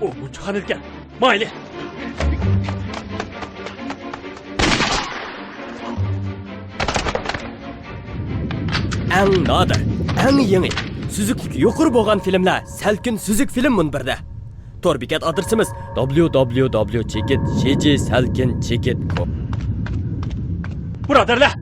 Oğlum çıkarırken. Mayli. Eng nadir, eng yangi, süzüklük yuqori bo'lgan filmlar Salkin Süzük film munbirda. Tor bekat adresimiz www.chekit.com. Buradarlar.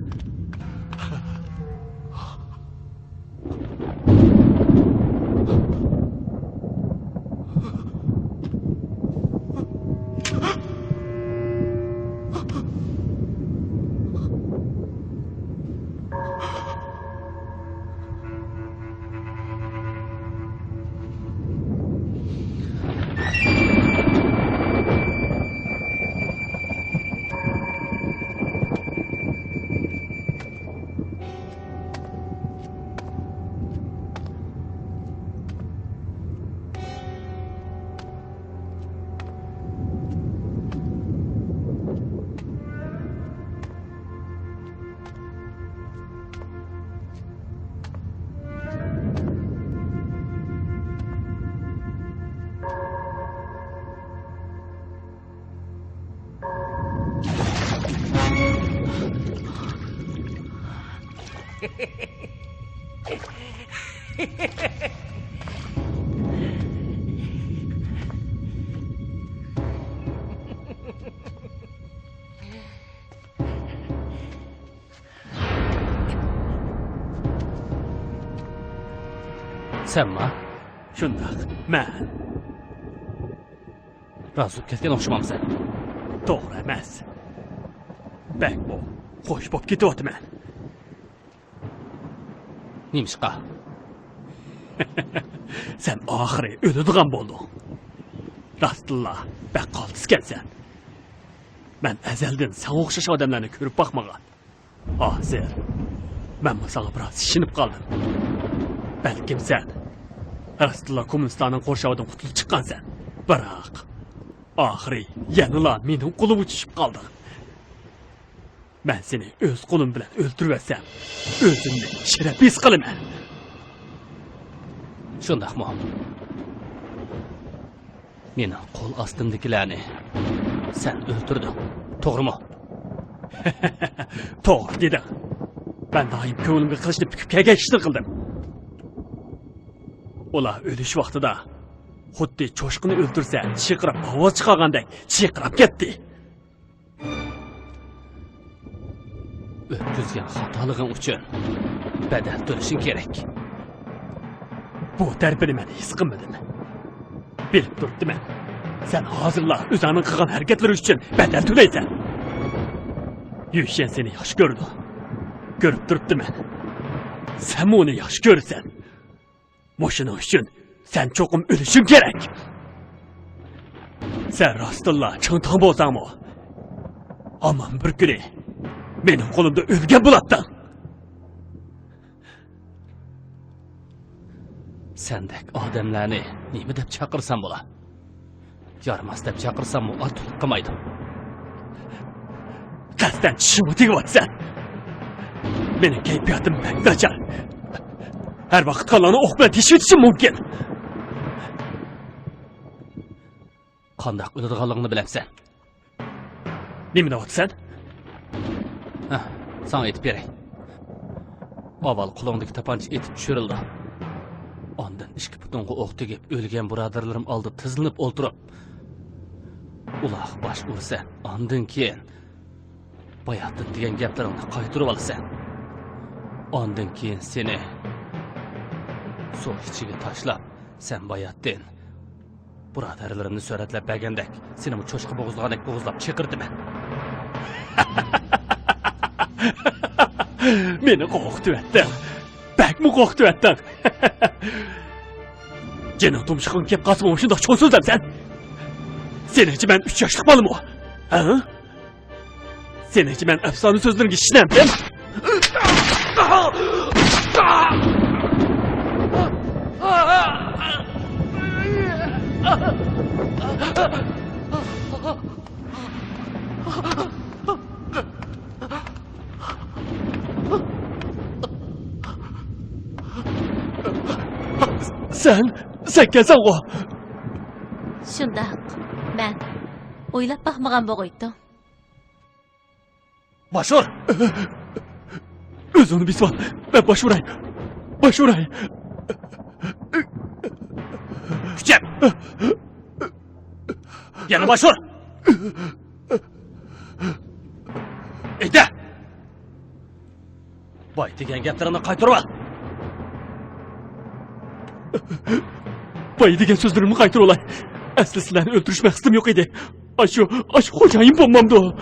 Senmi? Shundaq. Men Rozi bo'lib ketgan o'xshamamsan. to'g'ri emas. Bak bu. Xo'sh bo'lib ketyapman. Nimishqa? Sen oxiri o'ladigan bo'lding. Rastilla baqqol tiskansan. Men azaldan sen o'xshash odamlarni ko'rib boqmagan. Hozir men bu sana biroz ishinib qoldim. Balkim sen Rastilla kommunistlarning qo'rshovidan qutulib chiqqansan. Biroq oxiri yanala mening qo'lim uchishib qoldi. Ben seni öz qo'lim bilan o'ldiribsam, o'zimni sharafsiz qilaman. Shundaqmi? Meni qo'l ostimdagilarni sen o'ldirding, to'g'rimi? To'g'ri deding. Ben doim ko'nglimga qilishni pukib kelgan ishni qildim. Ular o'lish vaqtida xuddi cho'shqini o'ldirsa, chiqirib ovoz chiqargandek chiqirib ketdi. O'tkazgan xatolig'ing uchun badal to'lashing kerak. Bu tarbiyani men his qilmadim. Bilib turibdiman. Sen hozirlar o'zingning qilgan harakatlari uchun badal to'laysan. Yushan seni yaxshi ko'rdi. Ko'rib turibdiman. Sen uni yaxshi ko'rsan. Shuning uchun sen cho'qim o'lishing kerak. Sen rostilla chington bo'lsangmi? Ammo bir kuni mening qo'limda o'lgan bo'lading. Sendek odamlarni nima deb chaqirsam bo'la? Yormas deb chaqirsammi ortiqlik qilmaydi. Qasddan tishimni tegyapsan. Mening kayfiyatim nachar. Her vaqt qalanı o'q bilan teshib o'tishim mumkin. Qandoq o'ladiganligini bilamsan. Nima deyapsan? Sana aytib beray. Avval qo'lingdagi tapancha etib tushirildi. Ondan 2 putunga o'q tegib o'lgan birodarlarim oldi tizilib o'ltirib. Ular bosh ursa, ondan keyin bayatdin degan gaplarimni qaytarib olasan. Ondan keyin seni suv ichiga tashlab, sen bayatdin. Birodarlarimni suratlab bergandek, seni cho'shqa bo'g'izlagandek bo'g'izlab chiqirdiman. Meni qo'rqitibdi. Bakmi qo'rqitibdi. Jana tumshiqim kelib qasmim shundoq cho'l so'zlamsan. Seningchi men 3 yoshlik bolammi? Ha? Seningchi men afsona so'zlarga ishonamdim. Sen kelsen o. Şundaq. Men o'ylab baxmagan bo'g'aydim. Başvur! Öz onu bisvan. Ben başvuray. Başvuray. Küçem! Yana başvur! Eyde! Bay degan gaplarını qaytarib al. Bay degan sözlerimi kaytır olay. Aslı sizlerini öldürüşmek istim yok idi. Aşı hocayım bombamdı o.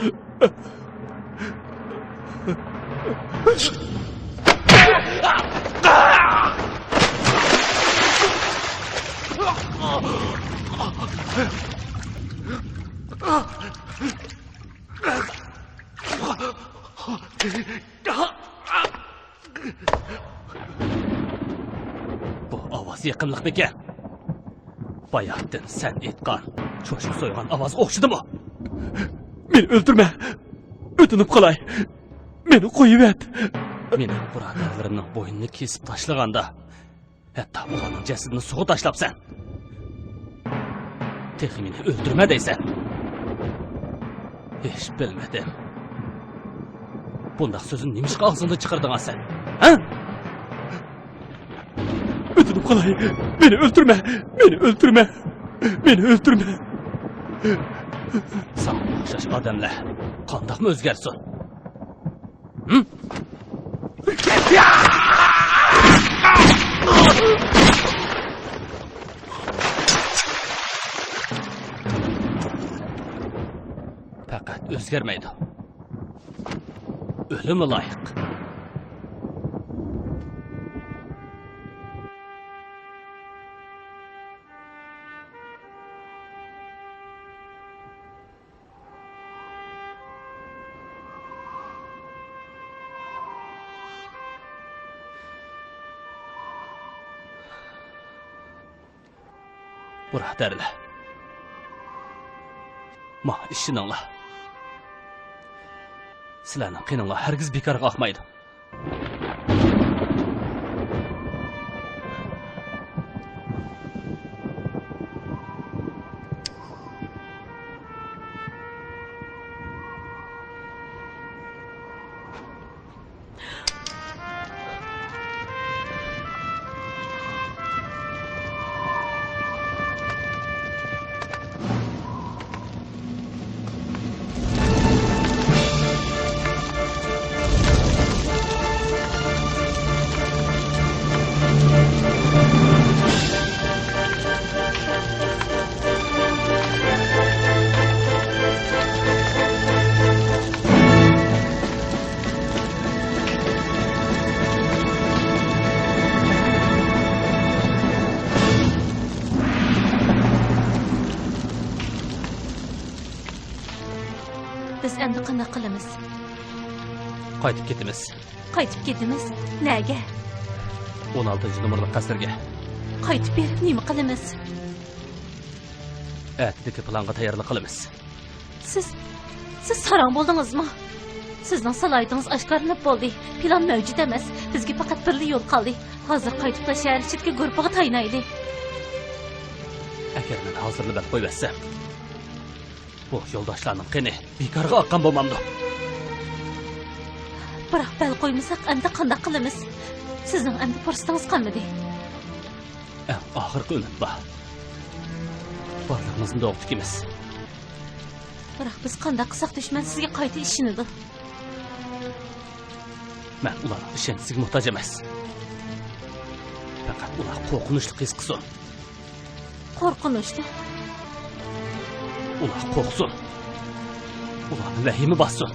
Bu avaz yakınlık beke. Bayattın sen etkan. Çocuk soygan avaz okşadı mı? Beni öldürme. Ötünüp kalay. Beni koyuvet. Menin buradarlarımның boynunu kesip taşlaganda, hatta ulanın cesedini suğa taşlap sen. Tehi meni öldürme deysen. Hiç bilmedim. Bundaq sözün nemiş ağzında çıkardın sen? Ha? Ötünüp kalay. Beni öldürme. Beni öldürme. Beni öldürme. Sana okşaş adamla qandaq mı özgersin? Hı? Fakat özgermeydi. Ölümü layık. Buradarlar. Ma işininglar. Sizlarning qininglar hargiz bekor qalmaydi. Biz endi qanday qilamiz? Qaytib ketimiz. Qaytib ketimiz. Nega? 16-numurli qasrga. Qaytib berib nima qilamiz? Atdagi planga tayyorlik qilamiz. Siz sarang bo'ldingizmi? Sizning salohiyatiniz oshkorlanib bo'ldi. Plan mavjud emas. Bizga faqat birli yo'l qoldi. Hozir qaytib shahar ichidagi guruhga taynaylik. Agar men hozirlab qo'ymasam, bu yo'ldoshlarning qini bekorga oqqan bo'lmamdi. Biroq bel qo'ymasak endi qanday qilamiz? Sizning endi fursatingiz qolmadi. Eng oxirgi umid bor. Borlig'imizni o'qitimiz. Biroq biz qanday qilsak dushman sizga qayta ishinadi. Men ularning ishonchisiga muhtoj emas. Faqat ular qo'rqinchli his qilsin. Qo'rqinchli. Ular qo'rqsin. Ularni vahima bossin.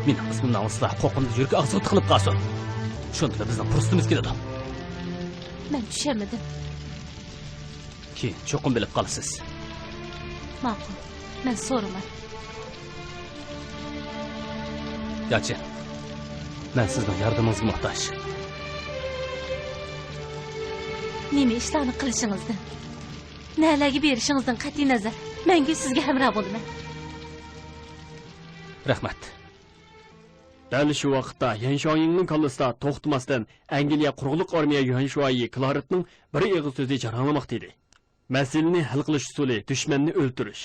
Mening qismimdan ıslah qo'rqinib yuragi og'zini tiqilib qolsin. Shunda bizning fursatimiz keladi. Men tushunmadim. Keyin cho'qim bilib qolasiz. Ma'qul. Men so'raman. Yalchin, men sizning yordamingizga muhtoj. Nima ishlarni qilishingizdan, nalarga berishingizdan qat'iy nazar, menga sizga hamroh bo'laman. Rahmat. Dal şu vaqtda Yanshuayning kallasida to'xtamasdan Angliya quruqliq armiya Yanshuayi Klaretning bir eg'iz so'zi jaranglamoqda edi. Мәселені hal qilish usuli düşmanni o'ltirish.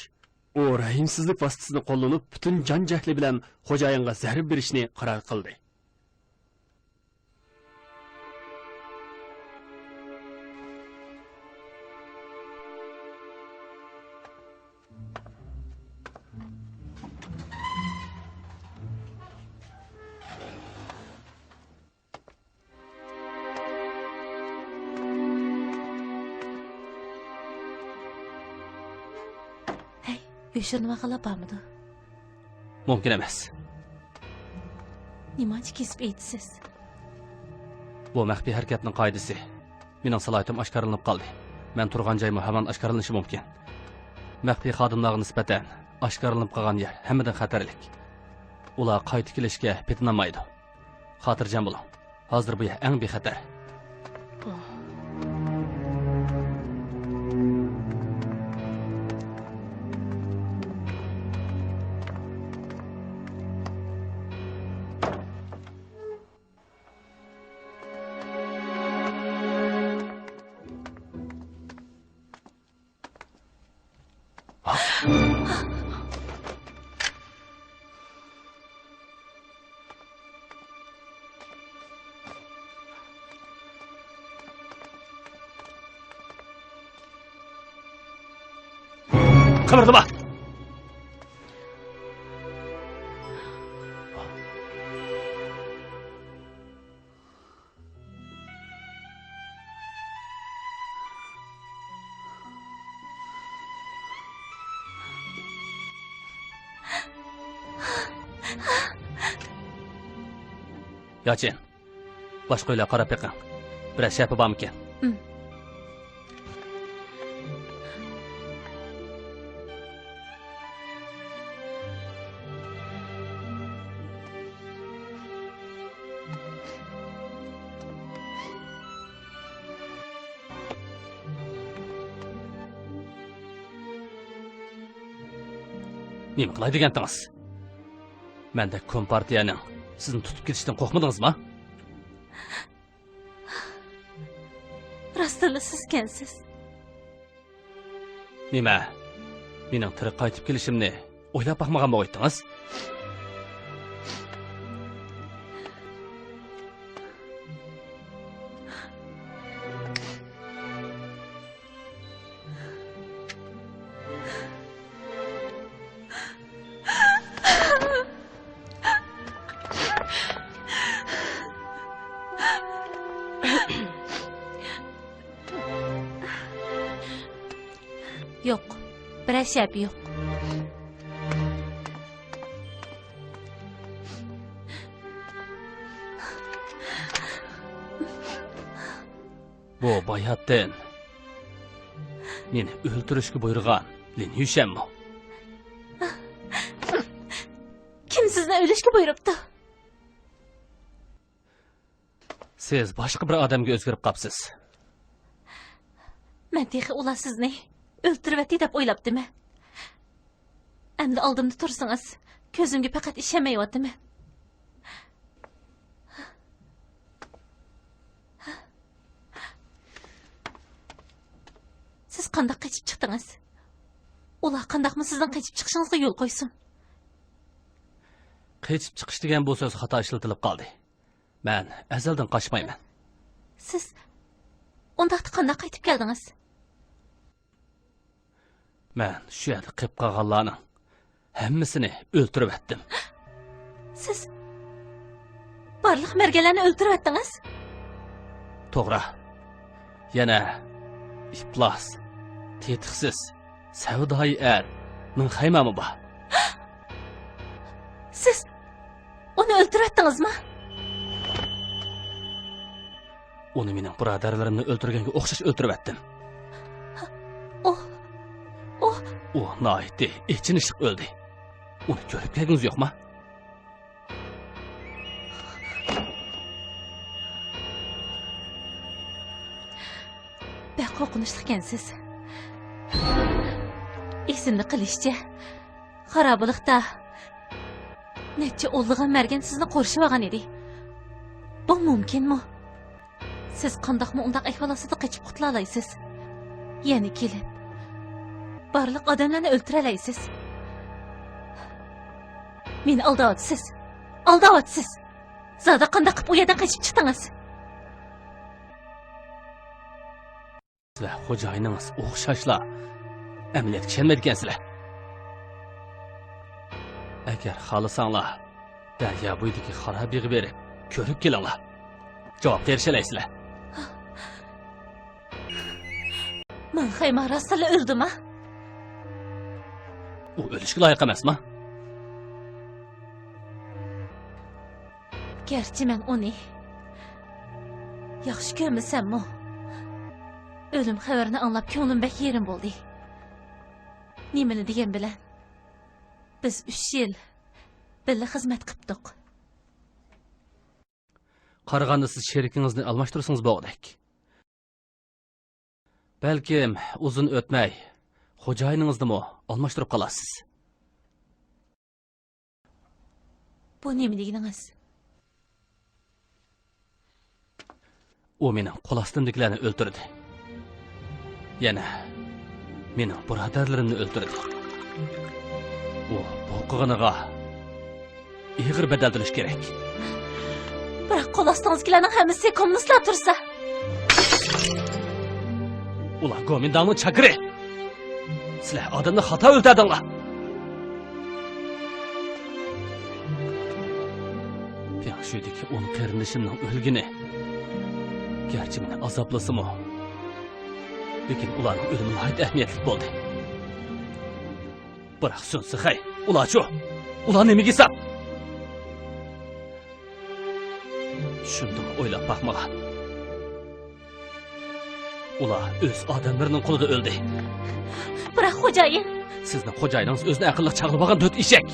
U rahimsizlik vositasini qo'llanib, butun jon jahli bilan xo'jayinga zarb berishni qaror qildi. Yo'shirinma qilib bormidi? Mumkin emas. Nimachi kesib aytisiz? Bu maxfiy harakatning qoidasi. Mening salohiyatim oshkorlanib qoldi. Men turgan joyim hamon oshkorlanishi mumkin. Maxfiy xodimlarga nisbatan oshkorlanib qolgan yer hammadan xatarlik. Ular qayta kelishga petinolmaydi. Xotirjam bo'ling. Hozir bu yer eng bexatar. Kıvırdıma! Yalçın, başqa uylar qarab beqing. Biraz shapi bormikan? Nima qilay degandingiz? Menda kompartiyaning sizni tutib ketishdan qo'rqmadingizmi? Rostila siz ekansiz. Nima? Mening tirik qaytib kelishimni o'ylab boqmagan bo'ldingiz? Yo'q, biror shap yo'q. Bu bayatdan meni o'ldirishga buyurgan Lin Yushanmi? Kim sizni o'lishga buyuribdi? Siz boshqa bir odamga o'zgarib qolibsiz. Men texi ular sizni o'ltiribdi deb o'ylabdimi? Endi oldimda tursangiz, ko'zimga faqat ishamayaptimi? Siz qanday qochib chiqdingiz? Ular qandaqmi sizdan qochib chiqishingizga yo'l qo'ysin? Qochib chiqish degan bu so'z xato ishlatilib qoldi. Men azaldan qochmayman. Siz undaqda qanday qaytib keldingiz? Men shu yerda qilib qolganlarning hammasini o'ldirib etdim. Siz barliq mergalarni o'ldirib etdingiz? To'g'ri. Yana iflos, tetiksiz, savdoyi er, men haymami bor. Siz uni o'ldirib etdingizmi? Uni mening birodarlarimni o'ldirganga o'xshash o'ldirib etdim. O naiti, ichinishliq o'ldi. Uni ko'rib kelgingiz yo'qmi? Bek qo'rqinchli ekansiz. Esimni qilishcha, xarobalikda necha o'g'lig'am mergan sizni qo'rishib olgan edi. Bu mumkinmi? Siz qandoqmi undaq ahvol ostida qochib qutula olasiz? Yana kelib barliq odamlarni o'ltiralaysiz. Meni aldayapsiz. Aldayapsiz. Zada qanday qilib u yerdan qochib chiqdingiz? Sizlar xo'jayiningiz o'xshashlar. Amaliyotga ishonmaydi ekansizlar. Agar xohlasanglar, daryo bo'yidagi xarobiga berib, ko'rib kelinglar. Javob berishalaysizlar. Men xayma rostla o'ldimmi? U o'lishga loyiq emasmi? Gerçi men onu yaxshi ko'rmasammi, o'lim xabarini anglab ko'nglim bek yerim bo'ldi. Nimani degan bilan biz 3 yil birga xizmat qildik. Qaraganda siz sherikingizni almashtirsangiz bo'g'dak. Balkim uzun o'tmay xo'jayiningizni mo almashtirib qolasiz. Bu nima deganingiz? U mening qo'l ostimdagilarni o'ldirdi. Yana mening birodarlarimni o'ldirdi. U bu qilganiga ig'ir badal to'lash kerak. Biroq qo'l ostingizlarning hammasi kommunistlar tursa. Ular Gomindangning chaqiri. Sizlar odamni xato o'ltirdinglar. Yaxshidiki 10 qarindishimning o'lgini. Gerçi meni azoblasimi, lekin ularning o'limi nihoyat ahamiyatli bo'ldi. Biroq sunsi hay, ular-chi, ular nimaga sap? Shunday o'ylab baxmagan. Ular o'z odamlarining qo'lida o'ldi. Biroq xo'jayin, Sizning xo'jayiningiz o'zini aqlli chaqilib olgan to'rt eshak.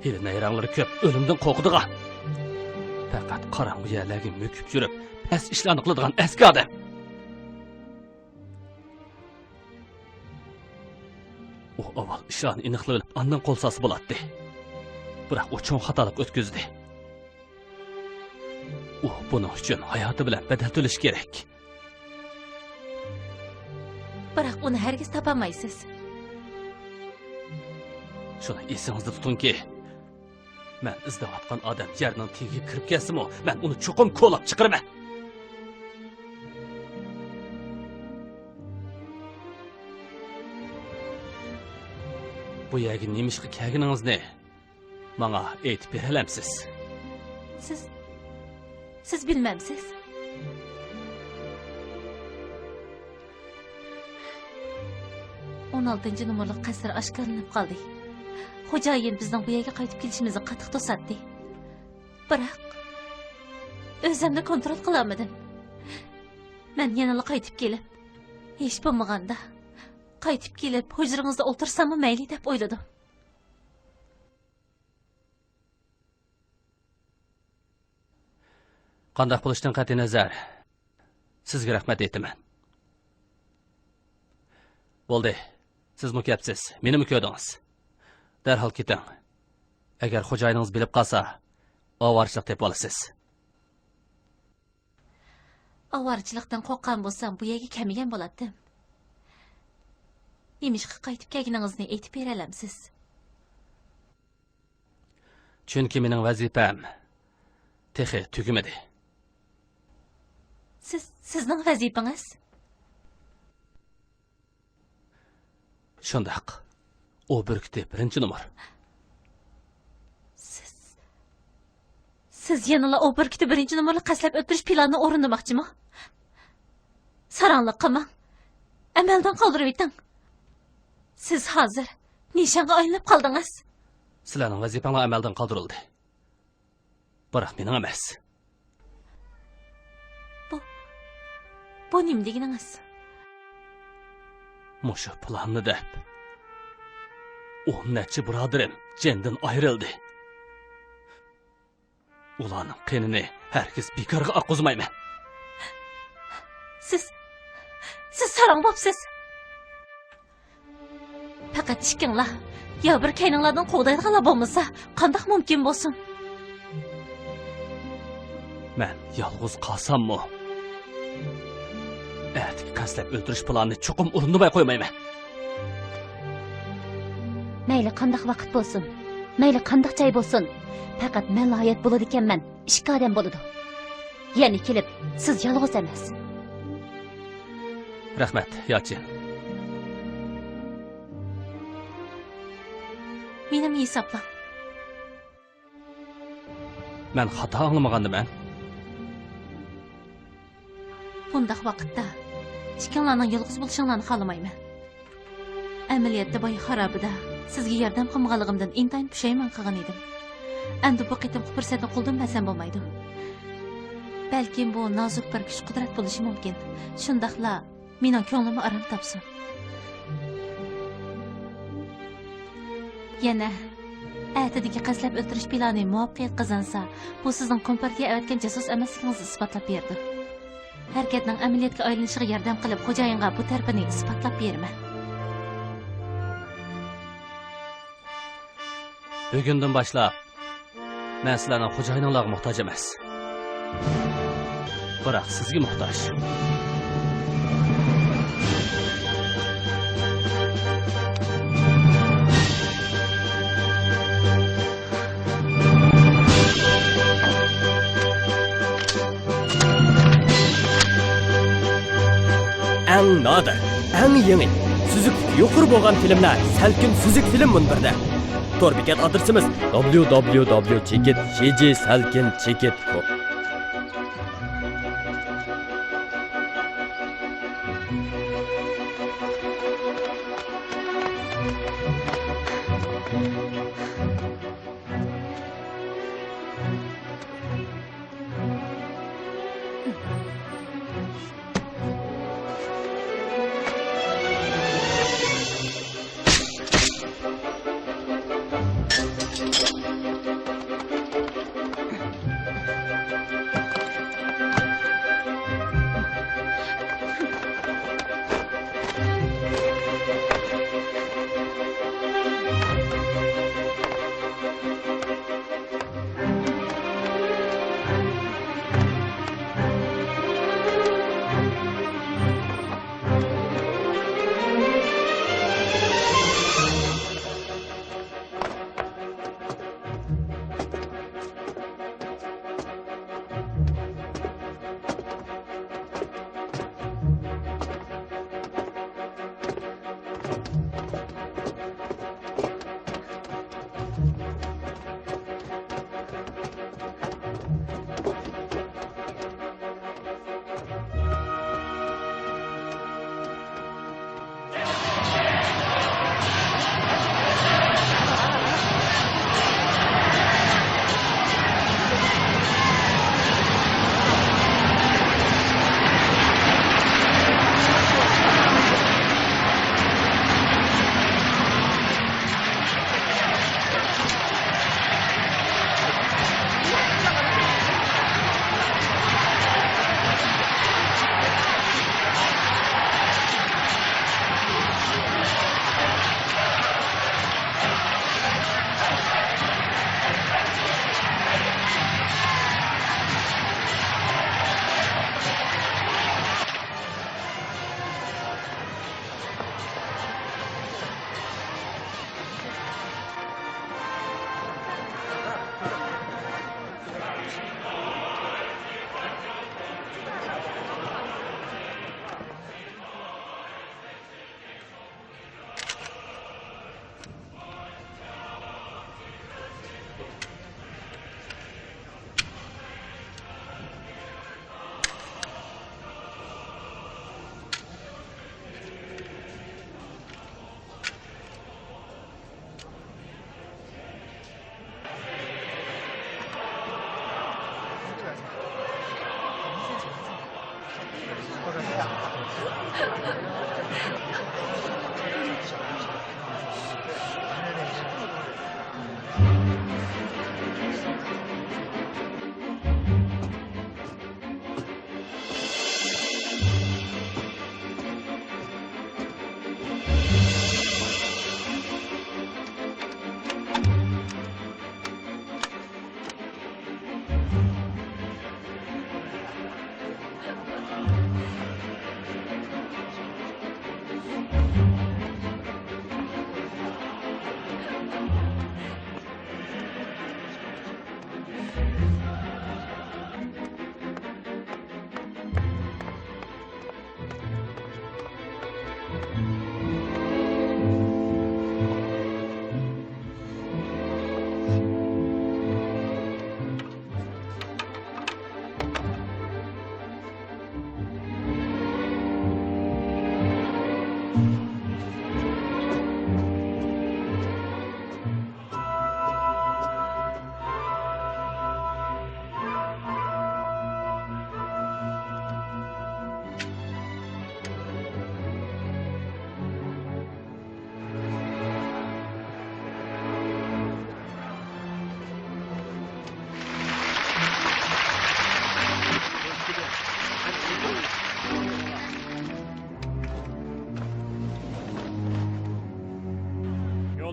Hali nayranglari ko'p, o'limdan qo'rqdiga. Faqat qorong'u yerlarga mo'kib yurib, past ishlarni qiladigan eski odam. U avval ishlarni aniqlab, ondan qo'l so'si bo'ladi. Biroq u cho'ng xatolik o'tkazdi. U buning uchun hayoti bilan badal to'lash kerak. biroq uni hargiz topolmaysiz. Shuni esingizda tutingki, men izlayotgan odam yerning tagiga kirib kelsimi, men uni cho'qim qo'lab chiqaraman. Bu yerga nima ishga kelganingizni menga aytib beralamsiz? Siz bilmamsiz. On 6 numaralı qasr oshkorlanib qoldi. Xo'jayin bizning bu yerga qaytib kelishimizni qattiq to'satdi. Biroq o'zimni kontrol qila olmadim. Men yana qaytib kelib, hech bo'lmaganda qaytib kelib hujringizda o'tirsammi mayli deb o'yladim. Qanday qilishdan qat'iy nazar sizga rahmat aytaman. Bo'ldi. Siz mukabsiz, meni muko'dingiz. Darhol keting. Agar xo'jayiningiz bilib qolsa, ovarchilik deb olasiz. Ovarchilikdan qo'rqqan bo'lsam, bu yerga kelmagan bo'lardim. Nemishqa qaytib kelganingizni aytib beralamsiz? Chunki mening vazifam texi tugimadi. Sizning vazifangiz? Shundaq. O burkti birinchi numar. Siz yanıla o burkti birinchi numarli qaslab o'tirish planini o'rinlamoqchimi? Saranliq qilmang. Amaldan qoldirib eting. Siz hozir nishonga aylanib qoldingiz. Sizlarning vazifanglar amaldan qoldirildi. Biroq mening emas. Bu nima deganingiz? Mushu planni deb 10 necha birodarim jendan ayrildi. Ularning qinini hargiz bekorga oqizmayman. Siz sarong bo'psiz. Faqat ishkinglar, yo bir kayninglardan qo'g'daydiganlar bo'lmasa, qanday mumkin bo'lsin? Men yolg'iz qolsammi? Ertik qaslab o'ldirish planini cho'qim o'rindamay qo'ymayman. Mayli qandaq vaqt bo'lsin, mayli qandaq joy bo'lsin, faqat men loyiq bo'ladi ekanman, ikki odam bo'ladi. Ya'ni kelib, siz yolg'iz emas. Rahmat, Yalchin. Menim hisoblam. Men xato anglamagandiman. Bundaq vaqtda ikkinlarning yolg'iz bo'lishinglarni xohlamayman. Amaliyotda boy xarobida sizga yordam qilmaganligimdan intayin pushaymon qilgan edim. Endi bu qitimqi fursatni qo'ldan bersam bo'lmaydi. Balkim bu nozik bir kuch-qudrat bo'lishi mumkin. Shundaqla mening ko'nglimni aram topsin. Yana atidagi qaslab o'ltirish plani muvaffaqiyat qozonsa, bu sizning kompartiya avatgan jasos emasligingizni isbotlab berdi. Harakatning amaliyotga aylanishiga yordam qilib, xo'jayinga bu tarafini isbotlab berma. Bugundan boshlab men sizlarning xo'jayininglarga muhtoj emas. Biroq sizga muhtoj. Eng nadir, eng yangi, süzük yuqori bo'lgan filmlar Salkin Süzük film munbirda. Tor bekat adresimiz www.chekit.com.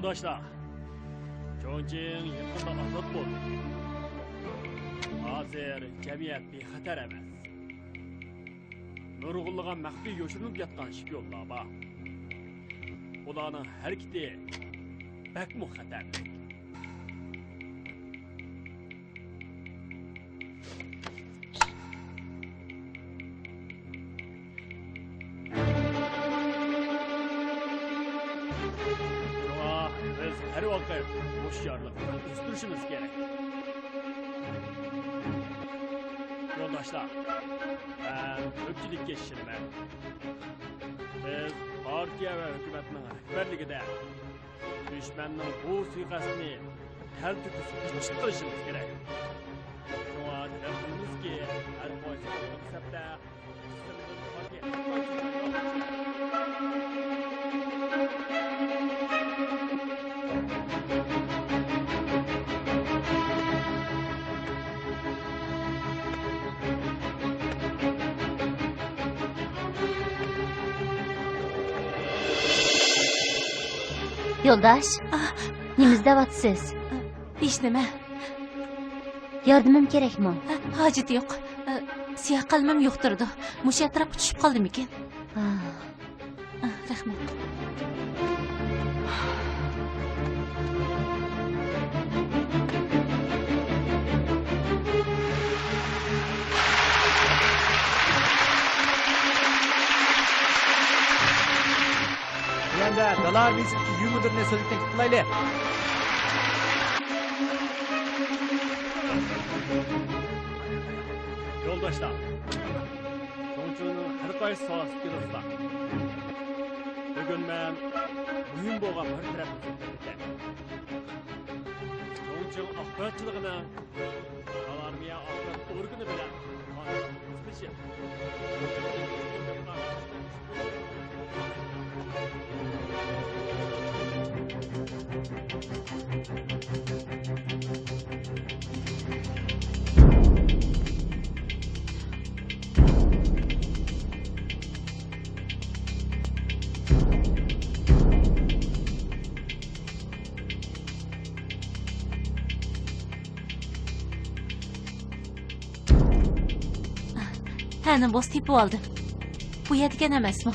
Yoldaşlar, Chongqing yakında azat oldu. Hazır cemiyet bir xatar emas. Nurg'unlagan maxfiy yo'shirinib yotgan shpionlar bor. Ularning harakati bakmu xatarli. Biz her vakit hoşgörülükle üstürüşümüz gerek. Yoldaşlar, ben köpçülük geçişime. Biz partiya ve hükümetinin rehberligide düşmanın bu suikastini tel tüküsü çıkıştırışımız gerek. Şuna tarafımız ki her koysa konsepte Yo'ldosh, nima izlayapsiz? Hech nima. Yordamim kerakmi? Hojati yo'q. Siyoh qalamim yo'qtirdi. Musha atrofga tushib qoldimikin? Rahmat. Endi Dalar Music uy mudirini so'zlikdan qutlayli. Yoldaşlar, Chongqing'ning har qaysi sohasiga kiribsizlar. Bugun men muhim bo'lgan bir tarafni so'zlayman. Chongqing axborotchiligining alarmiya axborot organi bilan qonunlashtirilishi. Hanım boz tepib oldi. Bu yadigan emasmi?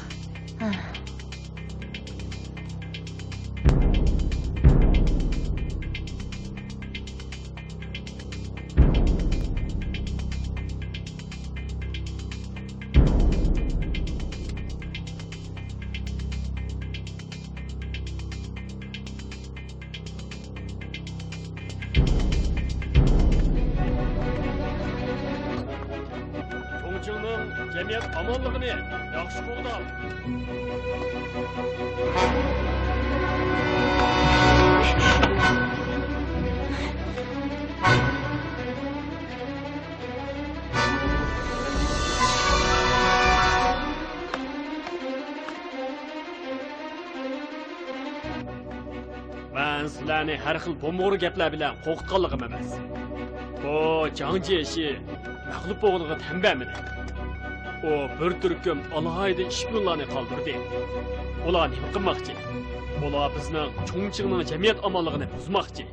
Chongqing'ning jamiyat omonligini yaxshi qo'g'dab. Ben sizlarni har xil bo'mg'ir gaplar bilan qo'rqitganligim emas. Bu Jiangji ishi mag'lub bo'lganiga tanbamidi. O bir turkum alohida ishbilarni qoldirdi. Ular nima qilmoqchi? Ular bizning Chongqing'ning jamiyat omonligini buzmoqchi.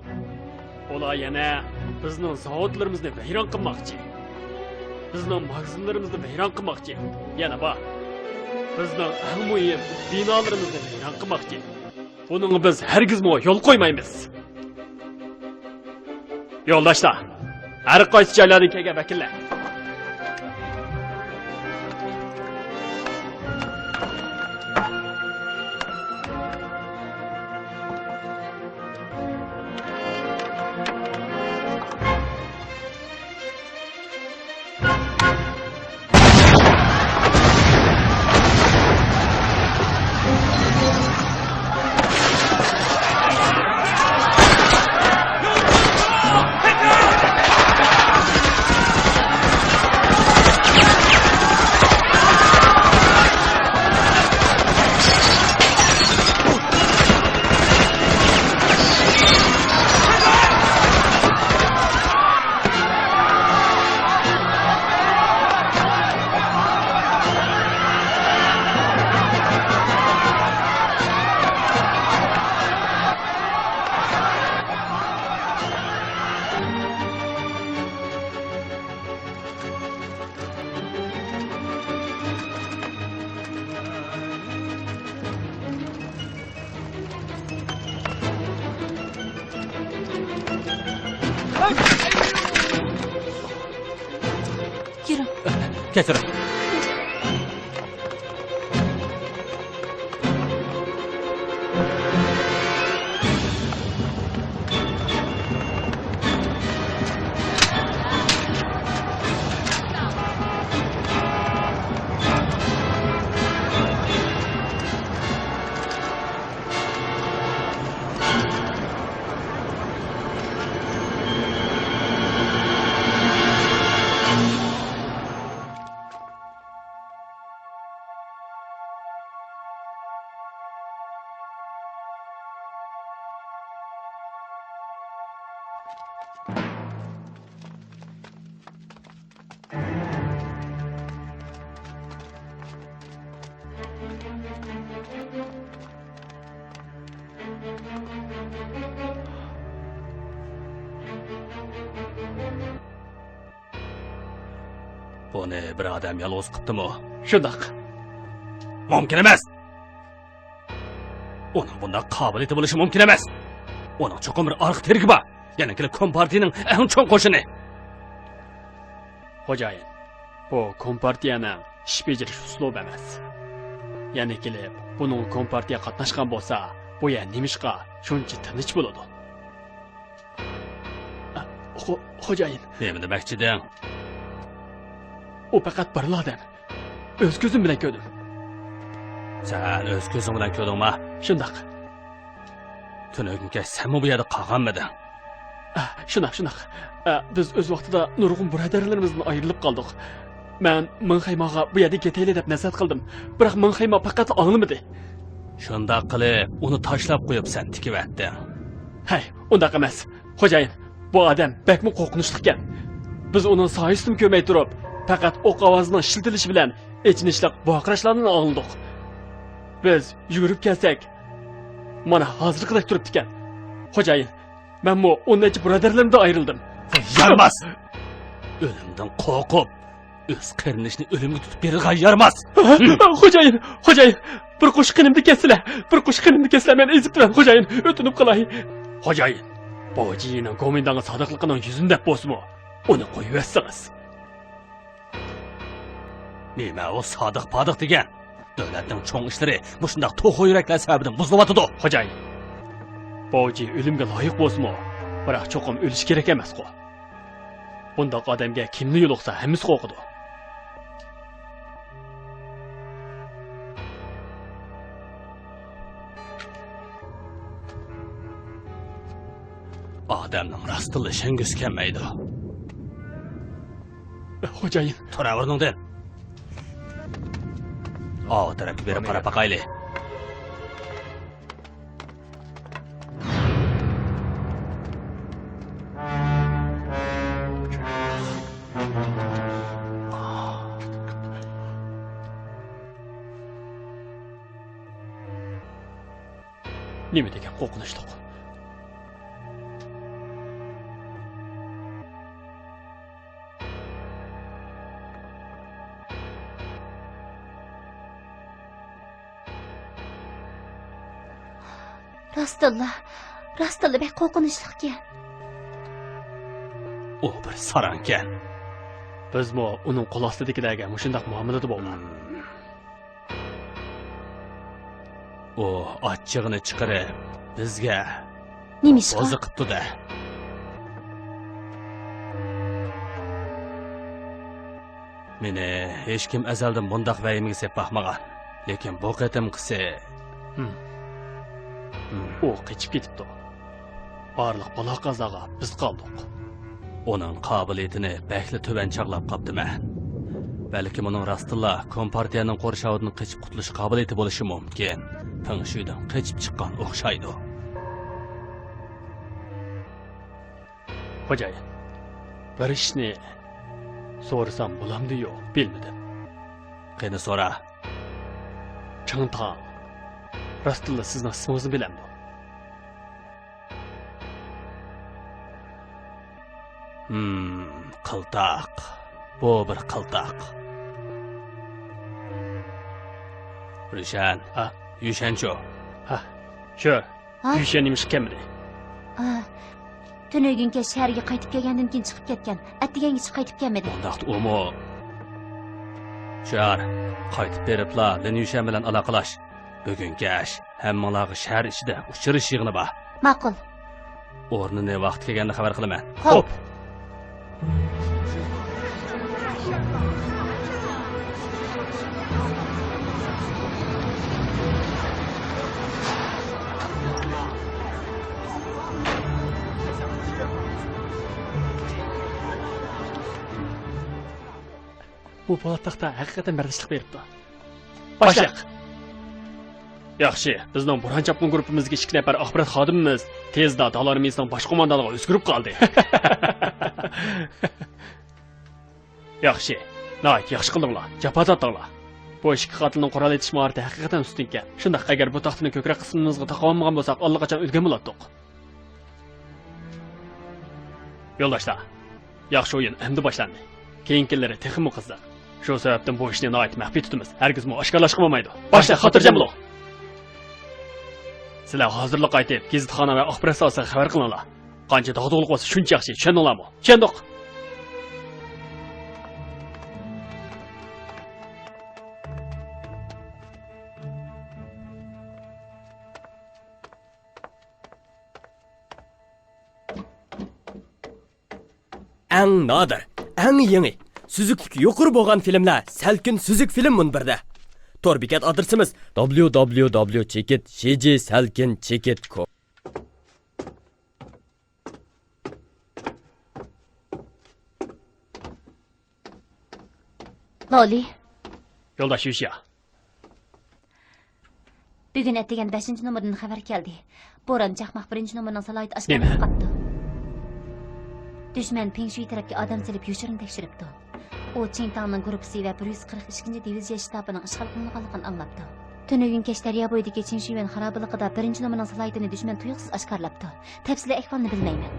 Ular yana bizning zavodlarimizni vayron qilmoqchi. Bizning magazinlarimizni vayron qilmoqchi. Yana bor. Bizning eng muhim binolarimizni vayron qilmoqchi. Bunun biz hergizmi yol qo'ymaymiz. Yo'ldoshlar, har qaysi joylardan kelgan vakillar. Yürü. Ketir. Buni bir odam yolg'iz qiptimi? Shundoq. Mumkin emas. Uning bunday qobiliyati bo'lishi mumkin emas. Uning cho'qim bir arq tergi bor. Yana kelib kompartiyaning eng cho'ng qo'shini. Xo'jayin, bu kompartiyaning ish bajarish uslubi emas. Yana kelib, buning kompartiya qatnashgan bo'lsa, bu ya nimishqa shuncha tinch bo'ladi. Xo'jayin, Nima demoqchiding? u faqat bir odam. O'z ko'zim bilan ko'rdim. Sen o'z ko'zing bilan ko'rdingmi? Shundoq. Tunugimga sen bu yerda qolganmiding? Shundoq. Biz o'z vaqtida nurg'un birodarlarimizdan ayrilib qoldik. Men Minxaymoga bu yerga ketayli deb nasihat qildim. Biroq Minxaymo faqat olmadi. Shundoq qilib, uni tashlab qo'yib sen tikivatding. Hay, undaq emas. Xo'jayin, bu odam bakmi qo'rqinchli ekan. Biz uning soyisini ko'rmay turib, faqat o'q ovozining shiltilishi bilan echinishliq boqirashlarni oldik. Biz yugurib kelsak, mana hozirgidek turibdi ekan. Xo'jayin, men bu 10 birodarlarimdan ayrildim. Yarmas! O'limdan qo'rqib, o'z qarinishni o'limga tutib berishga yarmas! Xo'jayin, bir qo'shqinimni kesdilar. Men ezib turan xo'jayin, o'tinib qolay. Xo'jayin, bojining komendanga sodiqligining yuzindek bo'lsa-mu, uni qo'yib yassangiz. Nima o sodiq podiq degan? Davlatning cho'ng ishlari mushundaq to'g'ri yuraklar sababidan buzilyotidi. Xo'jayin, boji o'limga loyiq bo'lsa-mu, biroq cho'qim o'lish kerak emas-ku. Bundoq odamga kimni yo'liqsa hammasi qo'rqidi. Odamning rostili shangisi kelmaydi. Xo'jayin, Tura o'rningdan. Tarafga berib qarab baqayli. nima degan qo'rqinchliq. Rastilla bek qo'rqinchli ekan. U bir sarankan. Bizmi uning qo'l ostidagilarga mushundaq muomalada bo'lgan. U achchig'ini chiqarib bizga Nimishqa? o'zi qipti-da. Meni hech kim azaldan bundaq vayimaga sep baxmagan. Lekin bu qatimqisi U qochib ketibdi. Barliq balo qazoga biz qoldik. Uning qobiliyatini bakli tuban chaqlab qopdiman. Balki uning rostilla kompartiyaning qo'rshovidan qochib qutulish qobiliyati bo'lishi mumkin. Tanishuvdan qochib chiqqan o'xshaydi. Xo'jayin, bir ishni so'rasam bo'lamdi yo'q, bilmadim. Qani so'ra. Changtang. Rostilla sizning ismingizni bilamdi. Qiltaq. Bu bir qiltaq. Rishan, Yushancho. Sure. Ha? Yushan nimish kimdi? Tönögünke shaharga qaytib kelgandan keyin chiqib ketgan. Atdigangacha qaytib kelmadi. Undaqda umu. Shahar qaytib beribla Lenushan bilan aloqalash. Bugun gash hammalarga shahar ichida uchirish yig'ini bor. Ma'qul. O'rnini vaqt kelganda xabar qilaman. Xo'p. Bu Po'latdaqda haqiqatan bardishlik beribdi. Boshliq. Yaxshi, bizning Burhan chapqun guruhimizga 2 nafar axborot xodimimiz tezda dalarimizning bosh qo'mondonligiga o'zgarib qoldi. Yaxshi. Nayt, yaxshi qildinglar. Jafozatdinglar. Bu ikki qatilning qurol etish maharati haqiqatan ustun ekan. Shundaq agar bu taxtini ko'krak qismimizga taqolmagan bo'lsak, allaqachon o'lgan bo'lardik. Yo'ldoshlar, yaxshi o'yin endi boshlandi. Keyingilar texmi qiziq. Shu sababdan bu ishni nayt maxfiy tutamiz. Hargizmi oshkorlashib bo'lmaydi. Boshliq xotirjam bo'ling. Sizlar hozirlik aytib, gazetxona va axborot sohasiga xabar qilinglar. Qancha dog'dug'lik bo'lsa shuncha yaxshi, tushundinglarmi? Tushundik. Eng nadir, eng yangi, süzüklük yuqori bo'lgan filmlar Salkin Süzük film munbirda. Tor bekat adresimiz www.chekit.com. Loli, Yo'ldosh Yusha. bugun atdigan 5-nomerdan xabar keldi. Bo'ron chaqmoq 1-nomerning salohiyat Nima? oshkorlanib qoldi. Düşman Pengshui tarafga odam silib yoshirin tekshiribdi. U Qingtangning guruhi va 142-diviziya shtabining ishg'ol qilinganligini anglabdi. Tunugun kech daryo bo'yidagi Qingshuiwen xarobaligida 1-nomerning salohiyatini dushman tuyuqsiz oshkorlabdi. Tafsiliy ahvolni bilmayman.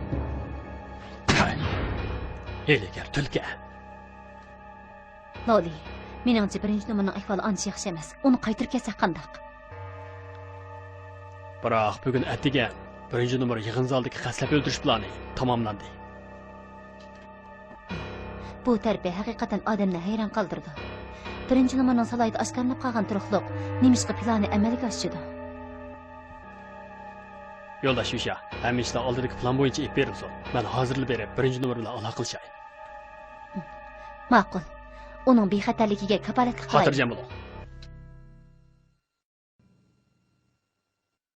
Heligar tulka. Loli, meningcha 1-nomerning ahvoli ancha yaxshi emas. Uni qaytirib kelsak qandaq? Biroq bugun atdigan 1-nomer yig'in zaldagi qaslab o'ldirish plani tamomlandi. Bu tarbiya haqiqatan odamni hayron qoldirdi. 1-nomerning salohiyati oshkorlanib qolgan turuqliq nemishqa plani amalga oshdi. Yo'ldosh Yusha, hamma ishlar oldidagi plan bo'yicha ib beribsan. Men hozirlik berib 1-nomer bilan aloqa qilishay. Ma'qul. Uning bexatarligiga kafolatlik qilaylik. Xotirjam bo'ling.